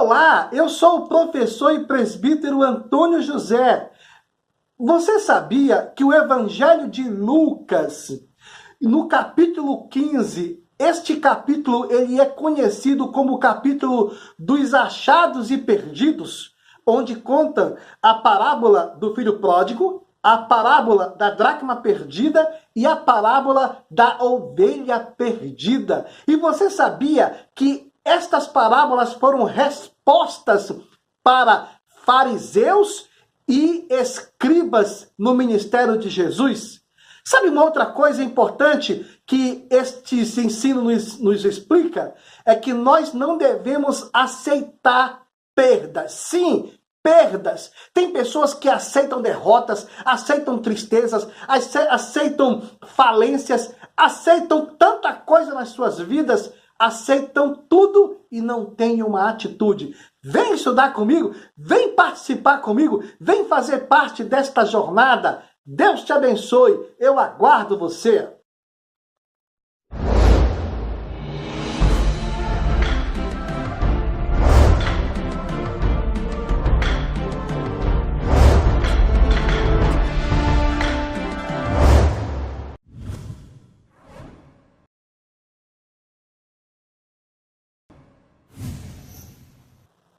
Olá, eu sou o professor e presbítero Antônio José. Você sabia que o Evangelho de Lucas, no capítulo 15, este capítulo ele é conhecido como o capítulo dos achados e perdidos, onde conta a parábola do filho pródigo, a parábola da dracma perdida e a parábola da ovelha perdida. E você sabia que estas parábolas foram respostas para fariseus e escribas no ministério de Jesus? Sabe uma outra coisa importante que este ensino nos explica? É que nós não devemos aceitar perdas. Sim, perdas. Tem pessoas que aceitam derrotas, aceitam tristezas, aceitam falências, aceitam tanta coisa nas suas vidas, aceitam tudo e não têm uma atitude. Vem estudar comigo, vem participar comigo, vem fazer parte desta jornada. Deus te abençoe, eu aguardo você.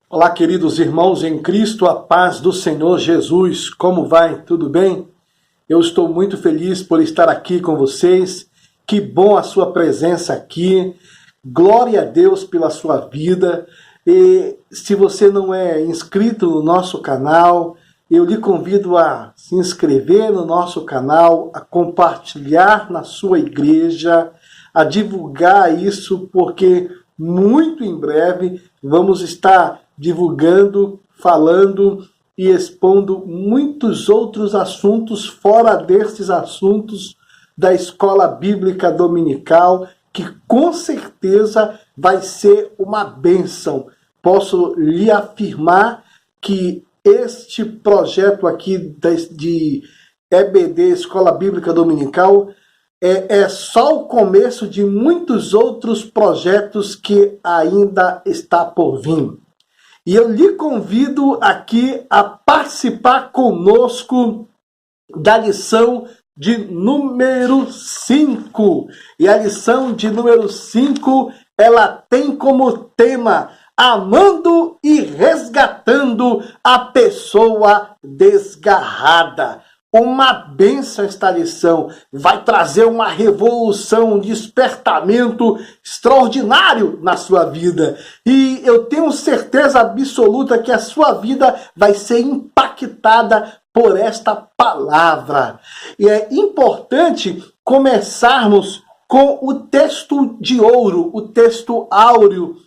Olá, queridos irmãos em Cristo, a paz do Senhor Jesus. Como vai? Tudo bem? Eu estou muito feliz por estar aqui com vocês. Que bom a sua presença aqui. Glória a Deus pela sua vida. E se você não é inscrito no nosso canal, eu lhe convido a se inscrever no nosso canal, a compartilhar na sua igreja, a divulgar isso, porque muito em breve vamos estar divulgando, falando e expondo muitos outros assuntos fora destes assuntos da Escola Bíblica Dominical, que com certeza vai ser uma bênção. Posso lhe afirmar que este projeto aqui de EBD, Escola Bíblica Dominical, é só o começo de muitos outros projetos que ainda está por vir. E eu lhe convido aqui a participar conosco da lição de número 5. E a lição de número 5, ela tem como tema amando e resgatando a pessoa desgarrada. Uma bênção esta lição, vai trazer uma revolução, um despertamento extraordinário na sua vida. E eu tenho certeza absoluta que a sua vida vai ser impactada por esta palavra. E é importante começarmos com o texto de ouro, o texto áureo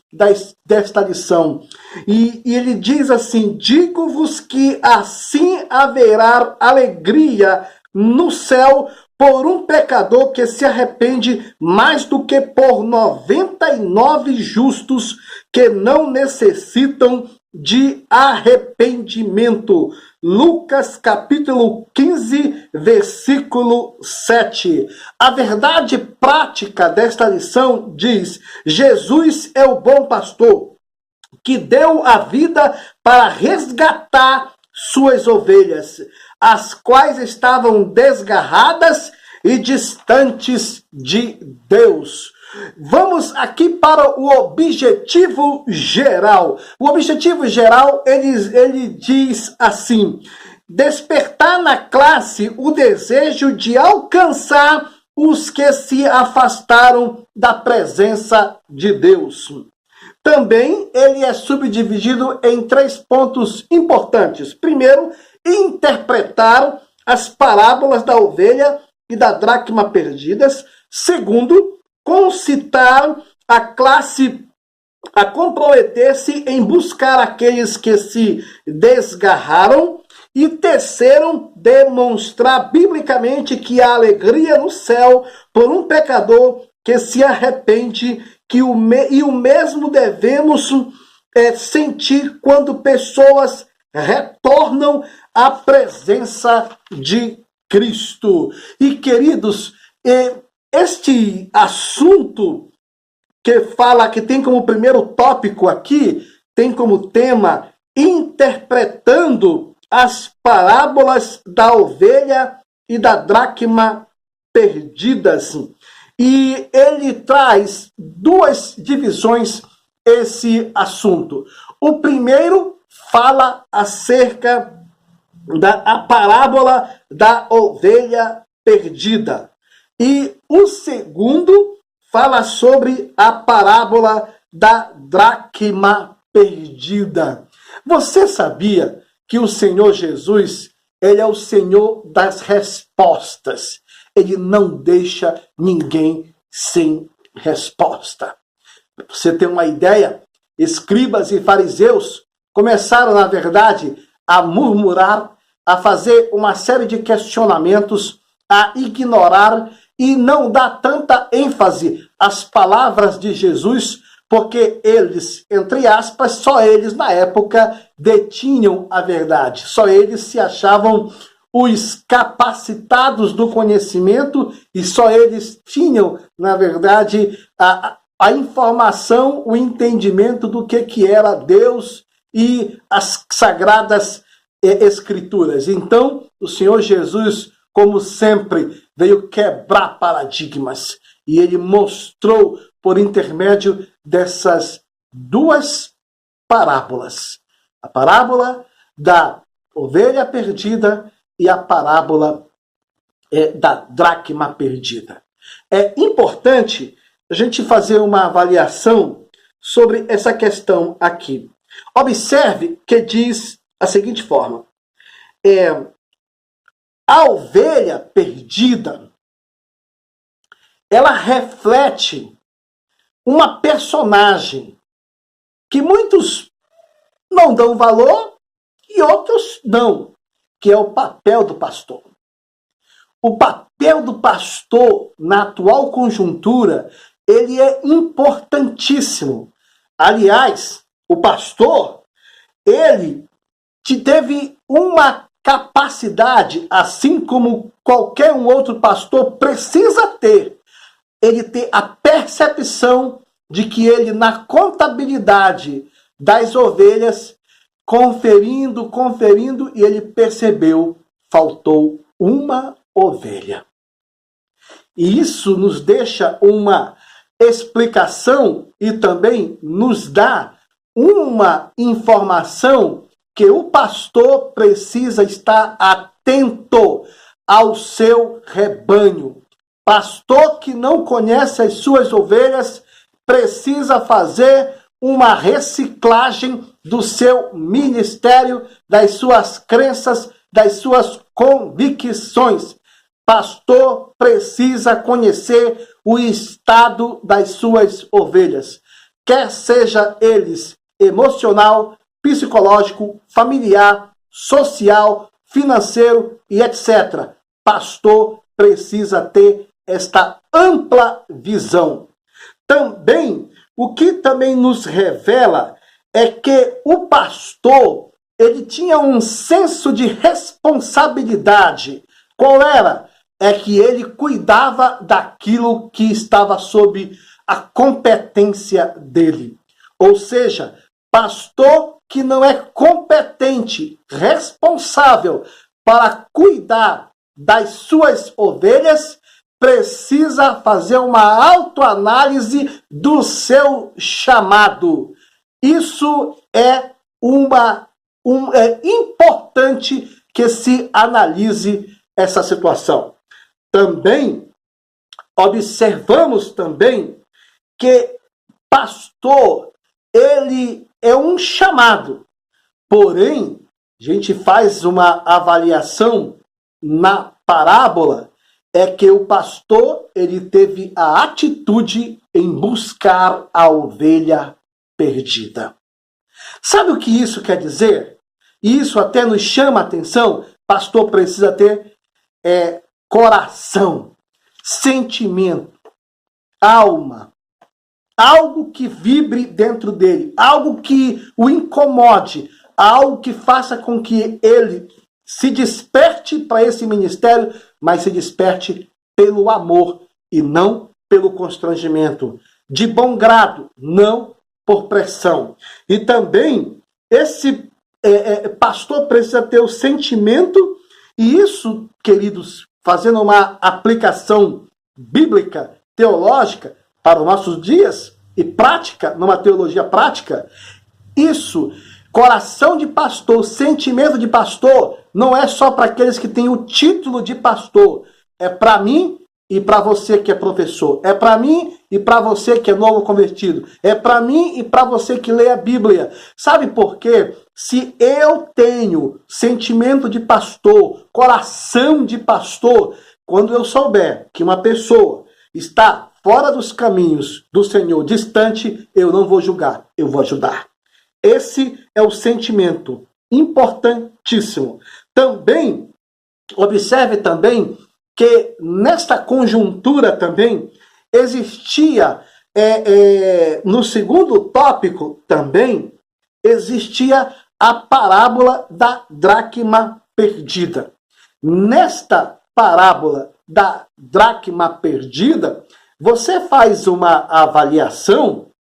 desta lição. E ele diz assim: digo-vos que assim haverá alegria no céu por um pecador que se arrepende mais do que por 99 justos que não necessitam de arrependimento. Lucas capítulo 15, versículo 7. A verdade prática desta lição diz: Jesus é o bom pastor, que deu a vida para resgatar suas ovelhas, as quais estavam desgarradas e distantes de Deus. Vamos aqui para o objetivo geral. O objetivo geral, ele diz assim: despertar na classe o desejo de alcançar os que se afastaram da presença de Deus. Também ele é subdividido em 3 pontos importantes. Primeiro, interpretar as parábolas da ovelha e da dracma perdidas. Segundo, concitar a classe a comprometer-se em buscar aqueles que se desgarraram. E terceiro, demonstrar biblicamente que há alegria no céu por um pecador que se arrepende, e o mesmo devemos sentir quando pessoas retornam à presença de Cristo. E queridos, este assunto que tem como primeiro tópico aqui, tem como tema interpretando as parábolas da ovelha e da dracma perdidas. E ele traz duas divisões esse assunto. O primeiro fala acerca da parábola da ovelha perdida. E o segundo fala sobre a parábola da dracma perdida. Você sabia que o Senhor Jesus, ele é o Senhor das respostas. Ele não deixa ninguém sem resposta. Para você ter uma ideia, escribas e fariseus começaram, na verdade, a murmurar, a fazer uma série de questionamentos, a ignorar e não dar tanta ênfase às palavras de Jesus, porque eles, entre aspas, só eles na época detinham a verdade. Só eles se achavam os capacitados do conhecimento e só eles tinham, na verdade, a informação, o entendimento do que era Deus e as sagradas escrituras. Então, o Senhor Jesus, como sempre, veio quebrar paradigmas e ele mostrou por intermédio dessas duas parábolas. A parábola da ovelha perdida e a parábola da dracma perdida. É importante a gente fazer uma avaliação sobre essa questão aqui. Observe que diz a seguinte forma: a ovelha perdida, ela reflete uma personagem que muitos não dão valor e outros dão, que é o papel do pastor. O papel do pastor na atual conjuntura, ele é importantíssimo. Aliás, o pastor, ele teve uma capacidade, assim como qualquer um outro pastor precisa ter, ele ter a percepção de que ele, na contabilidade das ovelhas, conferindo, e ele percebeu, faltou uma ovelha. E isso nos deixa uma explicação e também nos dá uma informação que o pastor precisa estar atento ao seu rebanho. Pastor que não conhece as suas ovelhas precisa fazer uma reciclagem do seu ministério, das suas crenças, das suas convicções. Pastor precisa conhecer o estado das suas ovelhas, quer seja eles emocional, psicológico, familiar, social, financeiro e etc. Pastor precisa ter esta ampla visão. Também, o que também nos revela é que o pastor, ele tinha um senso de responsabilidade. Qual era? É que ele cuidava daquilo que estava sob a competência dele. Ou seja, pastor que não é competente, responsável para cuidar das suas ovelhas, precisa fazer uma autoanálise do seu chamado. Isso é importante que se analise essa situação. Também observamos também que pastor, ele é um chamado. Porém, a gente faz uma avaliação na parábola, é que o pastor, ele teve a atitude em buscar a ovelha perdida. Sabe o que isso quer dizer? E isso até nos chama a atenção. Pastor precisa ter coração, sentimento, alma, algo que vibre dentro dele, algo que o incomode, algo que faça com que ele se desperte para esse ministério, mas se desperte pelo amor e não pelo constrangimento. De bom grado, não por pressão. E também esse pastor precisa ter o sentimento, e isso, queridos, fazendo uma aplicação bíblica, teológica, para os nossos dias, e prática, numa teologia prática, isso, coração de pastor, sentimento de pastor, não é só para aqueles que têm o título de pastor, é para mim e para você que é professor, é para mim e para você que é novo convertido, é para mim e para você que lê a Bíblia. Sabe por quê? Se eu tenho sentimento de pastor, coração de pastor, quando eu souber que uma pessoa está fora dos caminhos do Senhor, distante, eu não vou julgar, eu vou ajudar. Esse é o sentimento importantíssimo. Também, observe também que nesta conjuntura também existia, no segundo tópico também, existia a parábola da dracma perdida. Nesta parábola da dracma perdida, você faz uma avaliação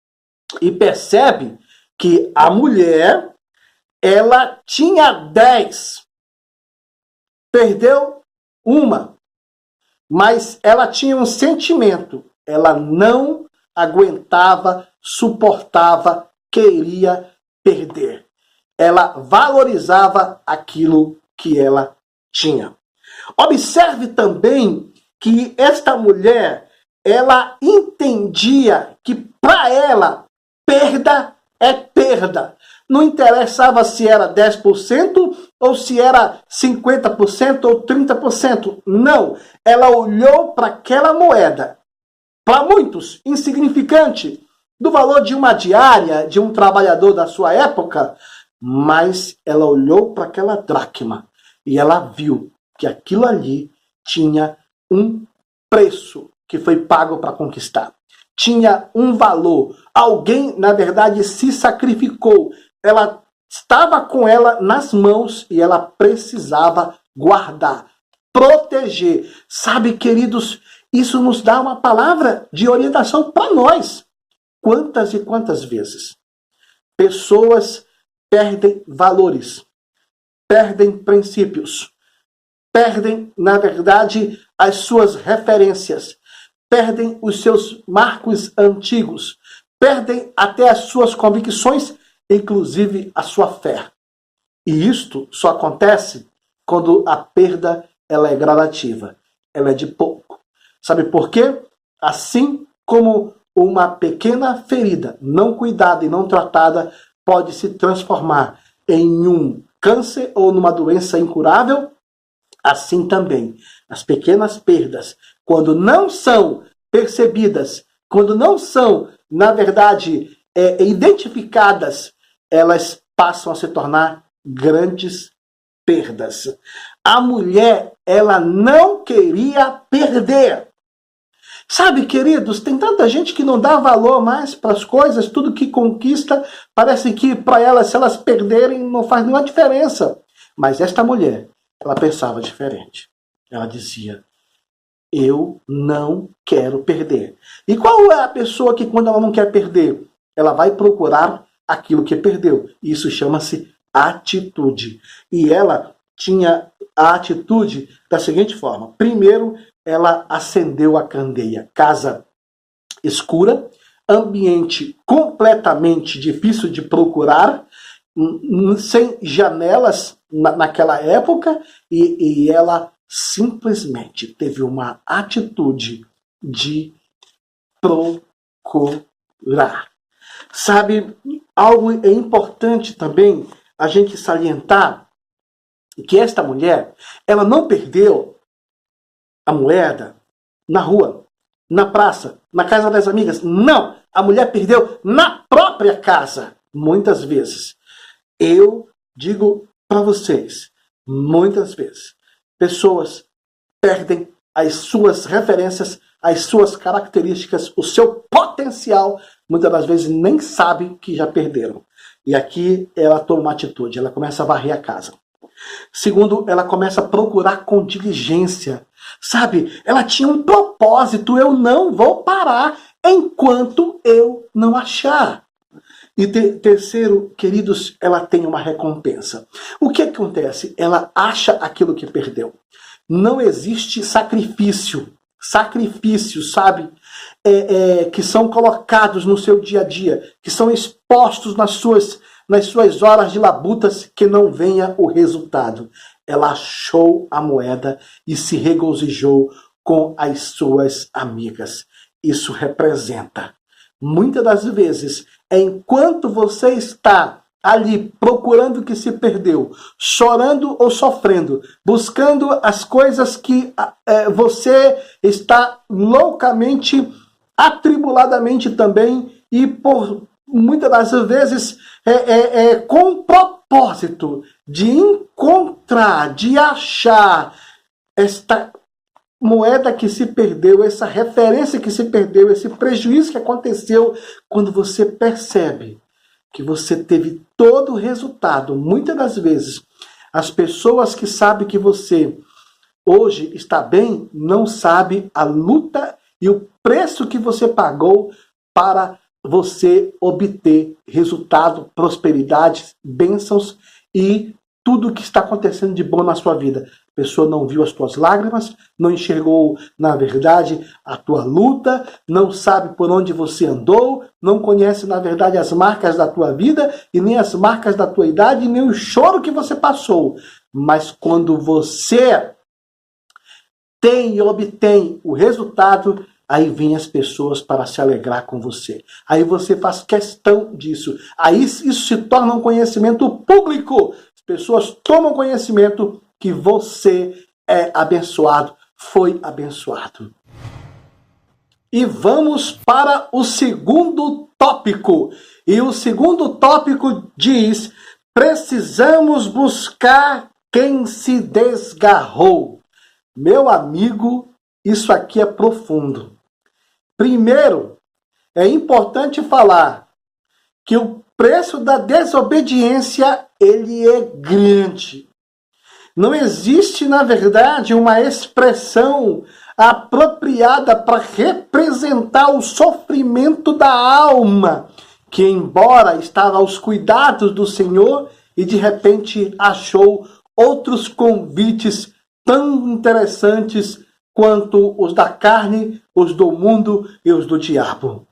e percebe que a mulher, ela tinha 10, perdeu uma, mas ela tinha um sentimento, ela não aguentava, suportava, queria perder. Ela valorizava aquilo que ela tinha. Observe também que esta mulher, ela entendia que para ela, perda é perda. Não interessava se era 10% ou se era 50% ou 30%. Não. Ela olhou para aquela moeda, para muitos, insignificante, do valor de uma diária de um trabalhador da sua época, mas ela olhou para aquela dracma e ela viu que aquilo ali tinha um preço que foi pago para conquistar. Tinha um valor. Alguém, na verdade, se sacrificou. Ela estava com ela nas mãos e ela precisava guardar, proteger. Sabe, queridos, isso nos dá uma palavra de orientação para nós. Quantas e quantas vezes pessoas perdem valores, perdem princípios, perdem, na verdade, as suas referências, perdem os seus marcos antigos, perdem até as suas convicções, inclusive a sua fé. E isto só acontece quando a perda ela é gradativa, ela é de pouco. Sabe por quê? Assim como uma pequena ferida não cuidada e não tratada pode se transformar em um câncer ou numa doença incurável, assim também as pequenas perdas, quando não são percebidas, quando não são, na verdade, identificadas, elas passam a se tornar grandes perdas. A mulher, ela não queria perder. Sabe, queridos, tem tanta gente que não dá valor mais para as coisas, tudo que conquista, parece que para elas, se elas perderem, não faz nenhuma diferença. Mas esta mulher, ela pensava diferente. Ela dizia, eu não quero perder. E qual é a pessoa que, quando ela não quer perder, ela vai procurar aquilo que perdeu? Isso chama-se atitude. E ela tinha a atitude da seguinte forma. Primeiro, ela acendeu a candeia. Casa escura, ambiente completamente difícil de procurar, sem janelas naquela época, e ela simplesmente teve uma atitude de procurar. Sabe, algo é importante também a gente salientar, que esta mulher, ela não perdeu a moeda na rua, na praça, na casa das amigas. Não! A mulher perdeu na própria casa, muitas vezes. Eu digo para vocês, muitas vezes, pessoas perdem as suas referências, as suas características, o seu potencial, muitas das vezes nem sabe que já perderam. E aqui ela toma uma atitude, ela começa a varrer a casa. Segundo, ela começa a procurar com diligência. Sabe, ela tinha um propósito, eu não vou parar enquanto eu não achar. E terceiro, queridos, ela tem uma recompensa. O que acontece? Ela acha aquilo que perdeu. Não existe sacrifício, sabe? Que são colocados no seu dia a dia, que são expostos nas suas horas de labutas, que não venha o resultado. Ela achou a moeda e se regozijou com as suas amigas. Isso representa, muitas das vezes, enquanto você está ali procurando o que se perdeu, chorando ou sofrendo, buscando as coisas que você está loucamente, atribuladamente também, e por muitas das vezes com o propósito de encontrar, de achar esta moeda que se perdeu, essa referência que se perdeu, esse prejuízo que aconteceu, quando você percebe que você teve todo o resultado. Muitas das vezes, as pessoas que sabem que você hoje está bem, não sabem a luta e o preço que você pagou para você obter resultado, prosperidade, bênçãos e tudo o que está acontecendo de bom na sua vida. A pessoa não viu as tuas lágrimas, não enxergou, na verdade, a tua luta, não sabe por onde você andou, não conhece, na verdade, as marcas da tua vida, e nem as marcas da tua idade, e nem o choro que você passou. Mas quando você tem e obtém o resultado, aí vêm as pessoas para se alegrar com você. Aí você faz questão disso. Aí isso se torna um conhecimento público. As pessoas tomam conhecimento que você é abençoado, foi abençoado. E vamos para o segundo tópico. E o segundo tópico diz: precisamos buscar quem se desgarrou. Meu amigo, isso aqui é profundo. Primeiro, é importante falar que o preço da desobediência, ele é grande. Não existe, na verdade, uma expressão apropriada para representar o sofrimento da alma, que embora estava aos cuidados do Senhor e de repente achou outros convites tão interessantes quanto os da carne, os do mundo e os do diabo.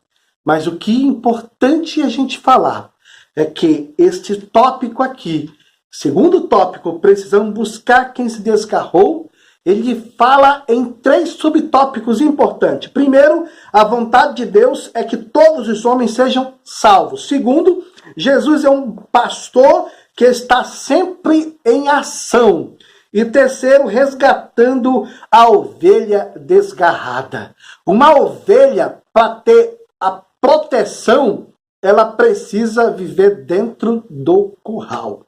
Mas o que é importante a gente falar é que este tópico aqui, segundo tópico, precisamos buscar quem se desgarrou, ele fala em 3 subtópicos importantes. Primeiro, a vontade de Deus é que todos os homens sejam salvos. Segundo, Jesus é um pastor que está sempre em ação. E terceiro, resgatando a ovelha desgarrada. Uma ovelha, para ter a proteção, ela precisa viver dentro do curral.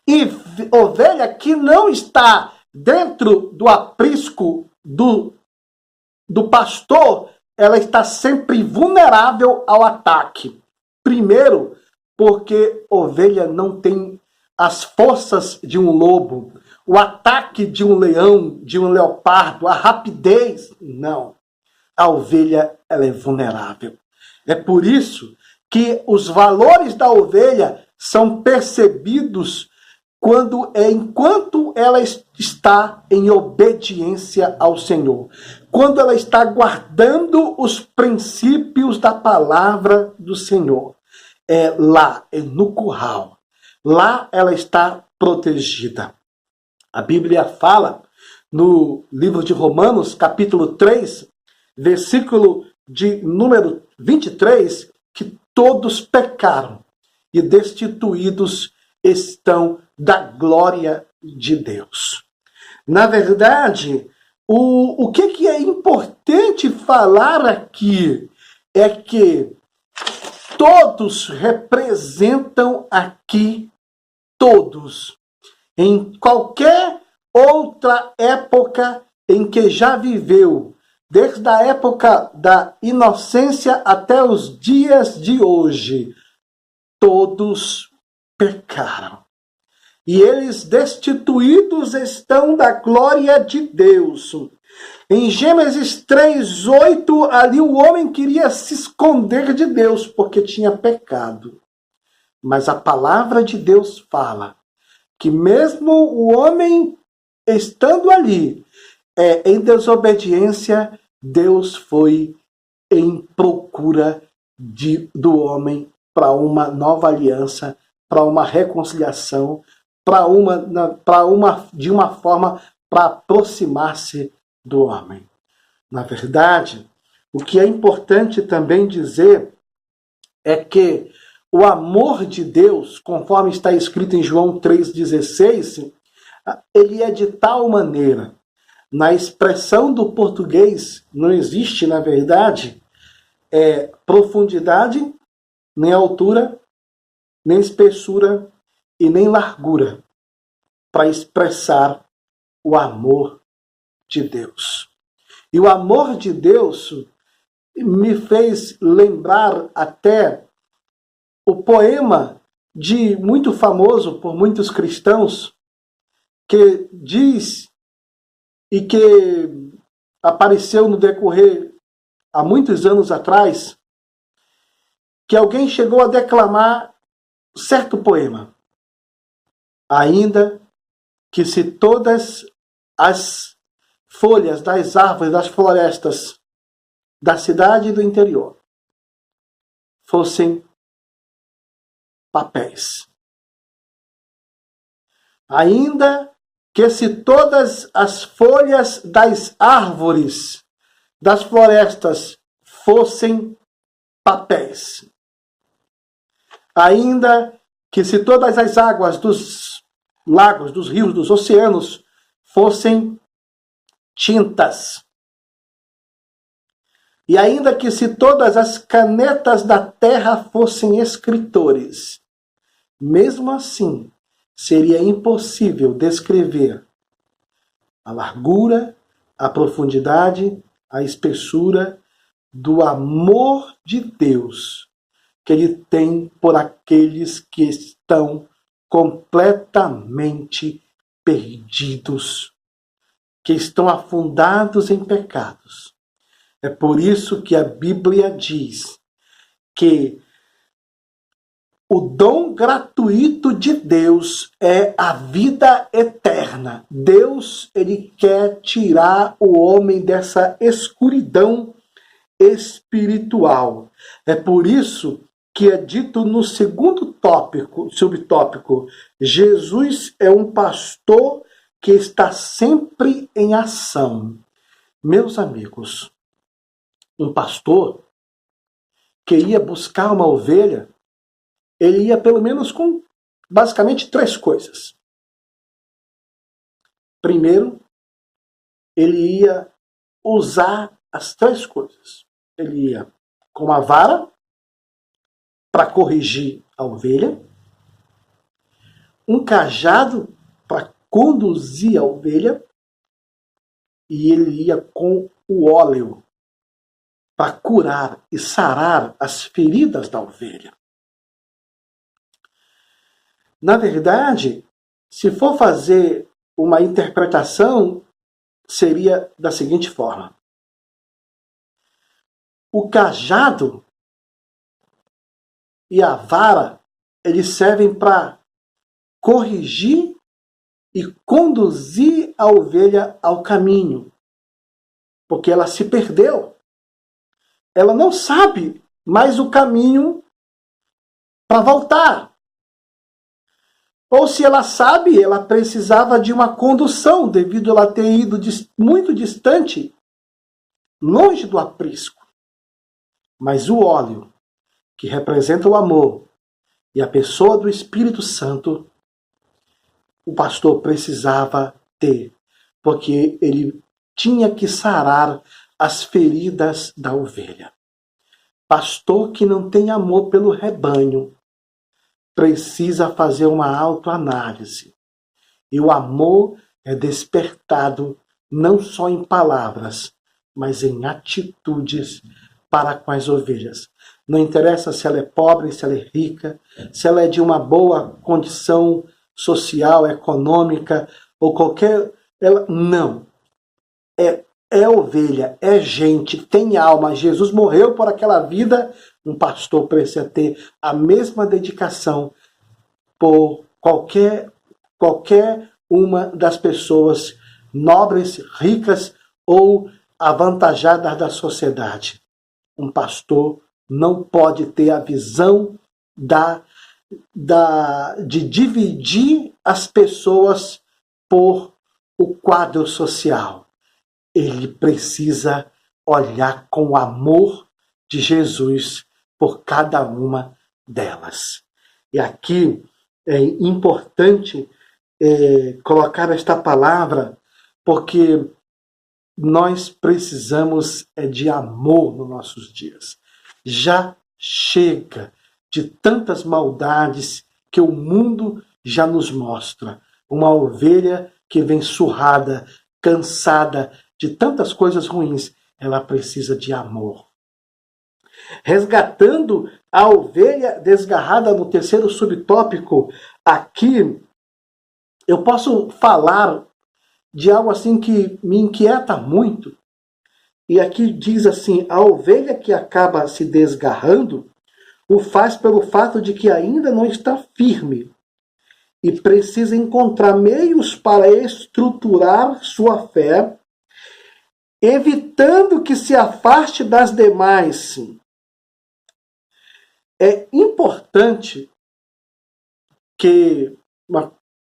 E ovelha que não está dentro do aprisco do pastor, ela está sempre vulnerável ao ataque. Primeiro, porque ovelha não tem as forças de um lobo, o ataque de um leão, de um leopardo, a rapidez, não. A ovelha, ela é vulnerável. É por isso que os valores da ovelha são percebidos enquanto ela está em obediência ao Senhor. Quando ela está guardando os princípios da palavra do Senhor. É no curral. Lá ela está protegida. A Bíblia fala no livro de Romanos, capítulo 3, versículo de número 23, que todos pecaram e destituídos estão da glória de Deus. Na verdade, o que é importante falar aqui é que todos representam aqui todos. Em qualquer outra época em que já viveu, desde a época da inocência até os dias de hoje, todos pecaram. E eles destituídos estão da glória de Deus. Em Gênesis 3:8, ali o homem queria se esconder de Deus porque tinha pecado. Mas a palavra de Deus fala que mesmo o homem estando ali, em desobediência, Deus foi em procura do homem para uma nova aliança, para uma reconciliação, de uma forma para aproximar-se do homem. Na verdade, o que é importante também dizer é que o amor de Deus, conforme está escrito em João 3,16, ele é de tal maneira, na expressão do português, não existe, na verdade, profundidade, nem altura, nem espessura e nem largura para expressar o amor de Deus. E o amor de Deus me fez lembrar até o poema muito famoso por muitos cristãos, que diz e que apareceu no decorrer há muitos anos atrás, que alguém chegou a declamar certo poema. Ainda que se todas as folhas das árvores, das florestas da cidade e do interior fossem papéis. Ainda que se todas as folhas das árvores, das florestas, fossem papéis. Ainda que se todas as águas dos lagos, dos rios, dos oceanos, fossem tintas. E ainda que se todas as canetas da terra fossem escritores, mesmo assim, seria impossível descrever a largura, a profundidade, a espessura do amor de Deus que Ele tem por aqueles que estão completamente perdidos, que estão afundados em pecados. É por isso que a Bíblia diz que o dom gratuito de Deus é a vida eterna. Deus, Ele quer tirar o homem dessa escuridão espiritual. É por isso que é dito no segundo subtópico, Jesus é um pastor que está sempre em ação. Meus amigos, um pastor que ia buscar uma ovelha, ele ia pelo menos com basicamente 3 coisas. Primeiro, ele ia usar as 3 coisas. Ele ia com uma vara para corrigir a ovelha, um cajado para conduzir a ovelha, e ele ia com o óleo para curar e sarar as feridas da ovelha. Na verdade, se for fazer uma interpretação, seria da seguinte forma: o cajado e a vara, eles servem para corrigir e conduzir a ovelha ao caminho, porque ela se perdeu. Ela não sabe mais o caminho para voltar. Ou se ela sabe, ela precisava de uma condução, devido a ela ter ido muito distante, longe do aprisco. Mas o óleo, que representa o amor, e a pessoa do Espírito Santo, o pastor precisava ter, porque ele tinha que sarar as feridas da ovelha. Pastor que não tem amor pelo rebanho precisa fazer uma autoanálise. E o amor é despertado não só em palavras, mas em atitudes para com as ovelhas. Não interessa se ela é pobre, se ela é rica, se ela é de uma boa condição social, econômica ou qualquer... Não. É ovelha, é gente, tem alma. Jesus morreu por aquela vida um pastor precisa ter a mesma dedicação por qualquer uma das pessoas nobres, ricas ou avantajadas da sociedade. Um pastor não pode ter a visão de dividir as pessoas por o quadro social. Ele precisa olhar com o amor de Jesus por cada uma delas. E aqui é importante colocar esta palavra, porque nós precisamos de amor nos nossos dias. Já chega de tantas maldades que o mundo já nos mostra. Uma ovelha que vem surrada, cansada de tantas coisas ruins, ela precisa de amor. Resgatando a ovelha desgarrada no terceiro subtópico, aqui eu posso falar de algo assim que me inquieta muito. E aqui diz assim: a ovelha que acaba se desgarrando o faz pelo fato de que ainda não está firme e precisa encontrar meios para estruturar sua fé, evitando que se afaste das demais. É importante que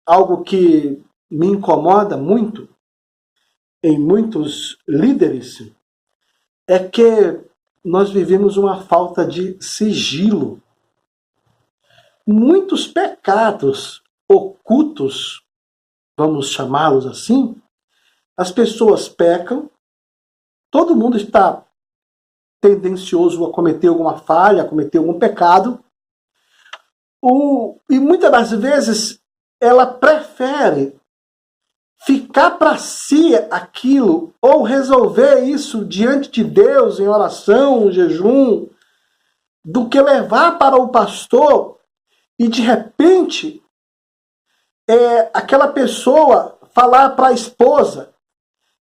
algo que me incomoda muito em muitos líderes é que nós vivemos uma falta de sigilo. Muitos pecados ocultos, vamos chamá-los assim, as pessoas pecam, todo mundo está tendencioso a cometer alguma falha, a cometer algum pecado, e muitas das vezes ela prefere ficar para si aquilo, ou resolver isso diante de Deus, em oração, em jejum, do que levar para o pastor e de repente aquela pessoa falar para a esposa,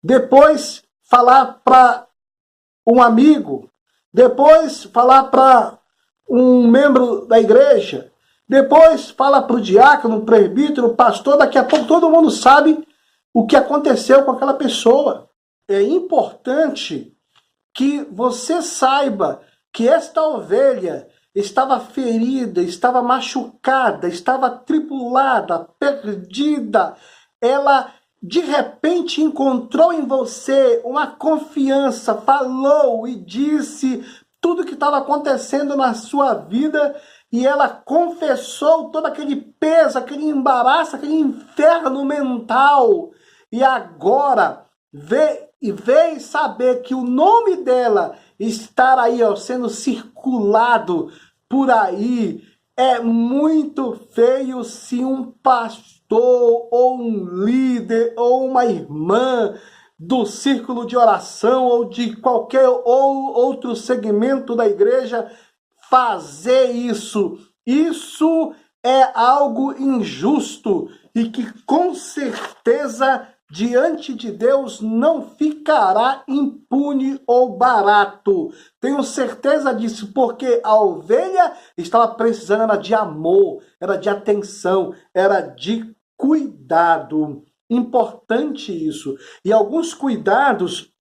depois falar para um amigo, depois falar para um membro da igreja, depois fala para o diácono, o presbítero, o pastor, daqui a pouco todo mundo sabe o que aconteceu com aquela pessoa. É importante que você saiba que esta ovelha estava ferida, estava machucada, estava tribulada, perdida. Ela de repente encontrou em você uma confiança, falou e disse tudo o que estava acontecendo na sua vida, e ela confessou todo aquele peso, aquele embaraço, aquele inferno mental. E agora veio saber que o nome dela estar aí, sendo circulado por aí. É muito feio se um pastor ou um líder ou uma irmã do círculo de oração ou de qualquer outro segmento da igreja fazer isso. Isso é algo injusto e que com certeza diante de Deus não ficará impune ou barato. Tenho certeza disso, porque a ovelha estava precisando de amor, era de atenção, era de cuidado. Importante isso. E alguns cuidados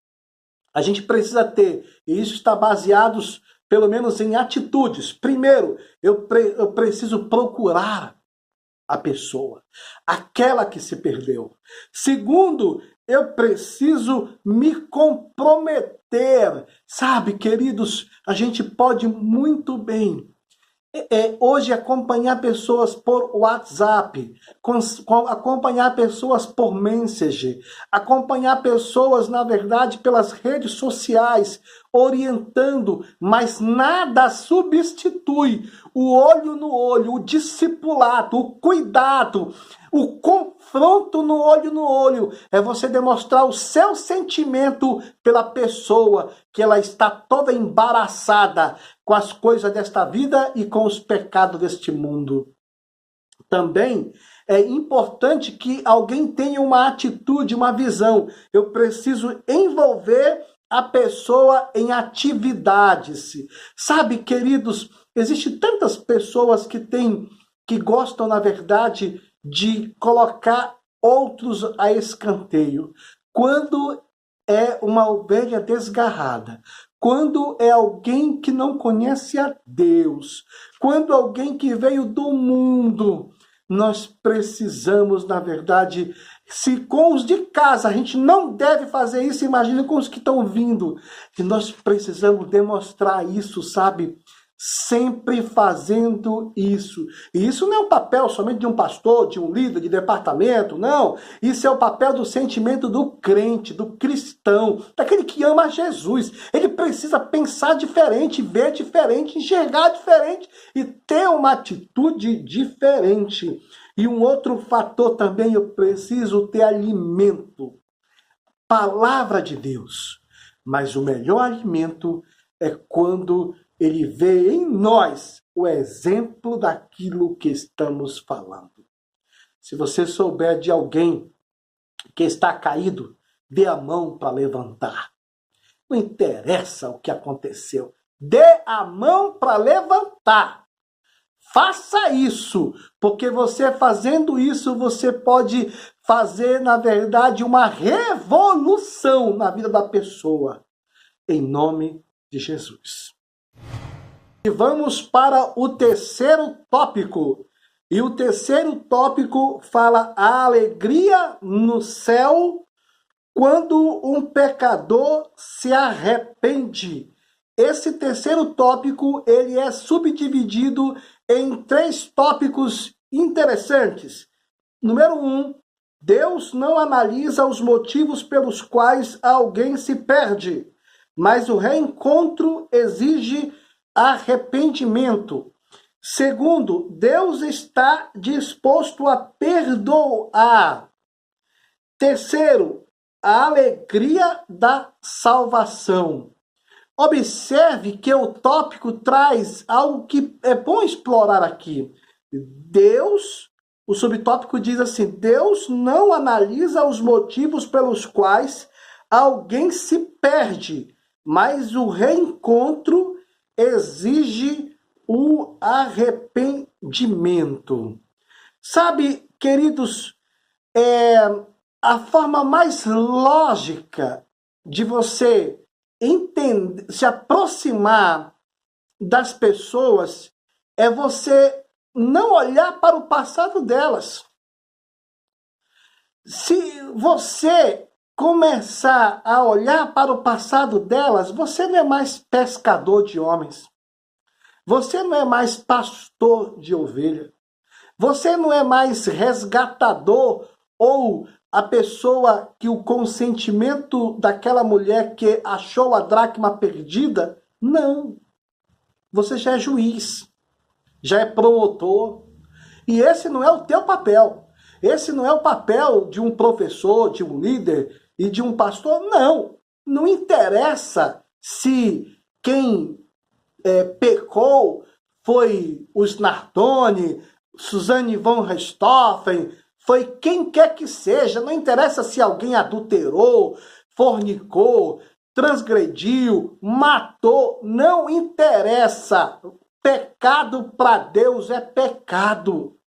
a gente precisa ter, e isso está baseado pelo menos em atitudes. Primeiro, eu preciso procurar a pessoa, aquela que se perdeu. Segundo, eu preciso me comprometer. Sabe, queridos, a gente pode muito bem hoje acompanhar pessoas por WhatsApp, acompanhar pessoas por Messenger, acompanhar pessoas, na verdade, pelas redes sociais, orientando, mas nada substitui o olho no olho, o discipulado, o cuidado, o confronto no olho. É você demonstrar o seu sentimento pela pessoa, que ela está toda embaraçada com as coisas desta vida e com os pecados deste mundo. Também é importante que alguém tenha uma atitude, uma visão. Eu preciso envolver a pessoa em atividades. Sabe, queridos, existem tantas pessoas que gostam, na verdade, de colocar outros a escanteio. Quando é uma ovelha desgarrada, quando é alguém que não conhece a Deus, quando alguém que veio do mundo, nós precisamos, na verdade, se com os de casa a gente não deve fazer isso, imagine com os que estão vindo. E nós precisamos demonstrar isso, sabe? Sempre fazendo isso. E isso não é um papel somente de um pastor, de um líder de departamento, não. Isso é o papel do sentimento do crente, do cristão, daquele que ama Jesus. Ele precisa pensar diferente, ver diferente, enxergar diferente e ter uma atitude diferente. E um outro fator também, eu preciso ter alimento. Palavra de Deus. Mas o melhor alimento é quando ele vê em nós o exemplo daquilo que estamos falando. Se você souber de alguém que está caído, dê a mão para levantar. Não interessa o que aconteceu. Dê a mão para levantar. Faça isso, porque você fazendo isso, você pode fazer, na verdade, uma revolução na vida da pessoa. Em nome de Jesus. E vamos para o terceiro tópico. E o terceiro tópico fala a alegria no céu quando um pecador se arrepende. Esse terceiro tópico, ele é subdividido em 3 tópicos interessantes. Número 1, Deus não analisa os motivos pelos quais alguém se perde, mas o reencontro exige arrependimento. Segundo, Deus está disposto a perdoar. Terceiro, a alegria da salvação. Observe que o tópico traz algo que é bom explorar aqui. Deus, o subtópico diz assim, Deus não analisa os motivos pelos quais alguém se perde, mas o reencontro exige o arrependimento. Sabe, queridos, a forma mais lógica de você entender, se aproximar das pessoas é você não olhar para o passado delas. Se você começar a olhar para o passado delas, você não é mais pescador de homens. Você não é mais pastor de ovelha. Você não é mais resgatador ou a pessoa que o consentimento daquela mulher que achou a dracma perdida. Não. Você já é juiz, já é promotor. E esse não é o teu papel. Esse não é o papel de um professor, de um líder e de um pastor. Não. Não interessa se quem pecou foi o Snartone, Suzanne von Richthofen, foi quem quer que seja. Não interessa se alguém adulterou, fornicou, transgrediu, matou. Não interessa. Pecado para Deus é pecado.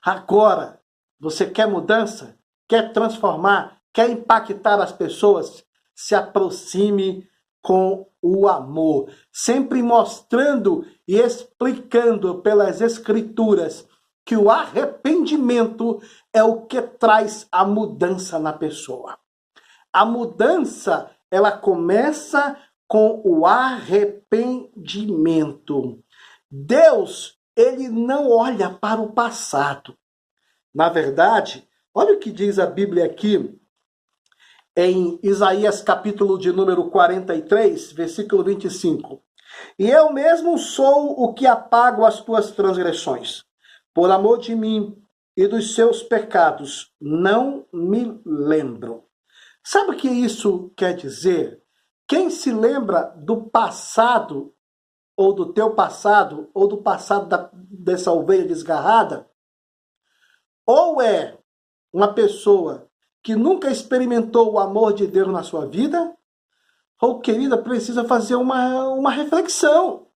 Agora, você quer mudança? Quer transformar? Quer impactar as pessoas? Se aproxime com o amor, sempre mostrando e explicando pelas Escrituras que o arrependimento é o que traz a mudança na pessoa. A mudança, ela começa com o arrependimento. Deus, ele não olha para o passado. Na verdade, olha o que diz a Bíblia aqui, em Isaías capítulo de número 43, versículo 25. E eu mesmo sou o que apago as tuas transgressões. Por amor de mim e dos seus pecados, não me lembro. Sabe o que isso quer dizer? Quem se lembra do passado, ou do teu passado, ou do passado dessa ovelha desgarrada, ou é uma pessoa que nunca experimentou o amor de Deus na sua vida, ou querida precisa fazer uma reflexão.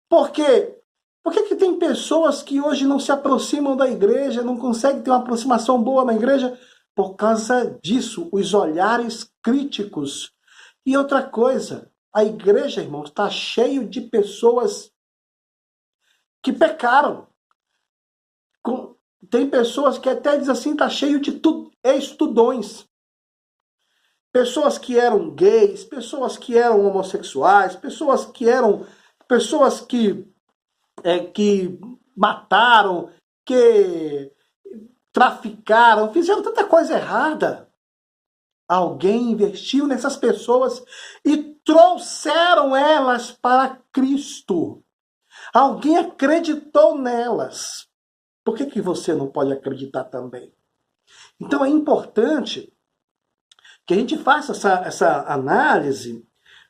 Por quê? Por que tem pessoas que hoje não se aproximam da igreja, não conseguem ter uma aproximação boa na igreja? Por causa disso, os olhares críticos. E outra coisa, a igreja, irmãos, está cheio de pessoas que pecaram. Tem pessoas que até dizem assim, está cheio de estudões. Pessoas que eram gays, pessoas que eram homossexuais, pessoas que mataram, que traficaram, fizeram tanta coisa errada. Alguém investiu nessas pessoas e trouxeram elas para Cristo. Alguém acreditou nelas. Por que você não pode acreditar também? Então é importante que a gente faça essa análise,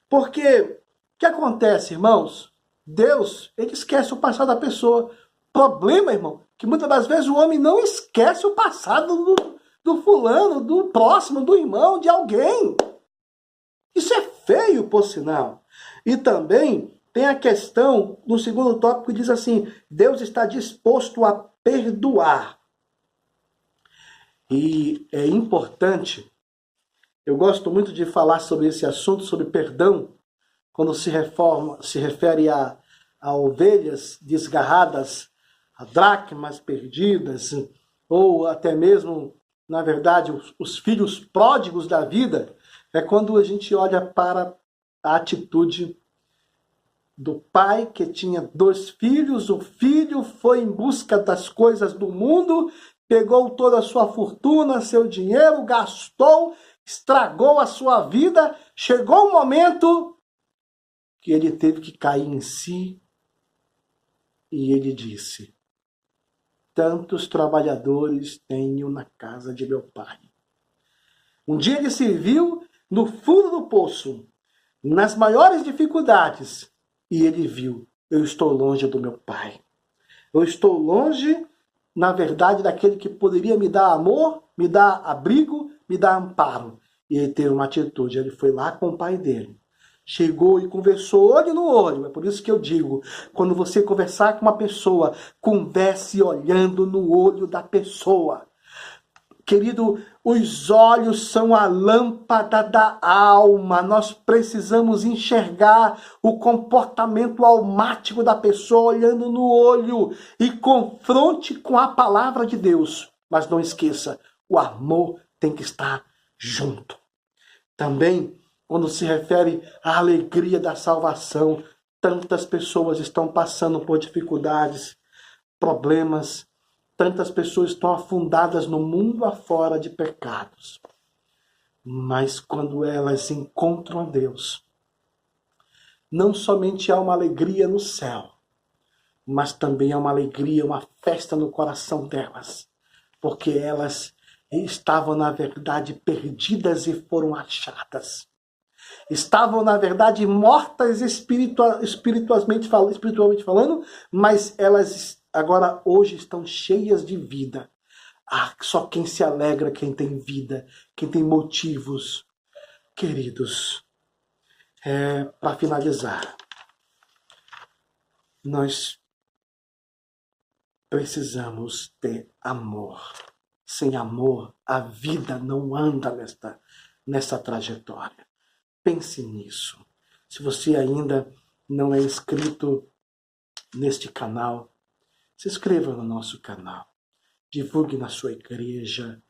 porque o que acontece, irmãos? Deus, ele esquece o passado da pessoa. Problema, irmão, que muitas das vezes o homem não esquece o passado do fulano, do próximo, do irmão, de alguém. Isso é feio, por sinal. E também tem a questão, no segundo tópico, que diz assim, Deus está disposto a perdoar. E é importante, eu gosto muito de falar sobre esse assunto, sobre perdão, quando se refere a ovelhas desgarradas, a dracmas perdidas, ou até mesmo, na verdade, os filhos pródigos da vida, é quando a gente olha para a atitude do pai que tinha 2 filhos, o filho foi em busca das coisas do mundo, pegou toda a sua fortuna, seu dinheiro, gastou, estragou a sua vida, chegou um momento que ele teve que cair em si e ele disse, tantos trabalhadores tenho na casa de meu pai. Um dia ele se viu no fundo do poço, nas maiores dificuldades, e ele viu, eu estou longe do meu pai. Eu estou longe, na verdade, daquele que poderia me dar amor, me dar abrigo, me dar amparo. E ele teve uma atitude, ele foi lá com o pai dele. Chegou e conversou olho no olho. É por isso que eu digo, quando você conversar com uma pessoa, converse olhando no olho da pessoa. Querido, os olhos são a lâmpada da alma. Nós precisamos enxergar o comportamento almático da pessoa olhando no olho e confronte com a palavra de Deus. Mas não esqueça, o amor tem que estar junto. Também, quando se refere à alegria da salvação, tantas pessoas estão passando por dificuldades, problemas, tantas pessoas estão afundadas no mundo afora de pecados. Mas quando elas encontram a Deus, não somente há uma alegria no céu, mas também há uma alegria, uma festa no coração delas, porque elas estavam, na verdade, perdidas e foram achadas. Estavam, na verdade, mortas espiritualmente falando, mas elas agora, hoje, estão cheias de vida. Só quem se alegra, quem tem vida, quem tem motivos. Queridos, para finalizar, nós precisamos ter amor. Sem amor, a vida não anda nessa trajetória. Pense nisso. Se você ainda não é inscrito neste canal, se inscreva no nosso canal. Divulgue na sua igreja.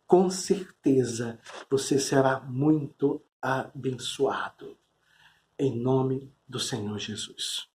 Com certeza você será muito abençoado. Em nome do Senhor Jesus.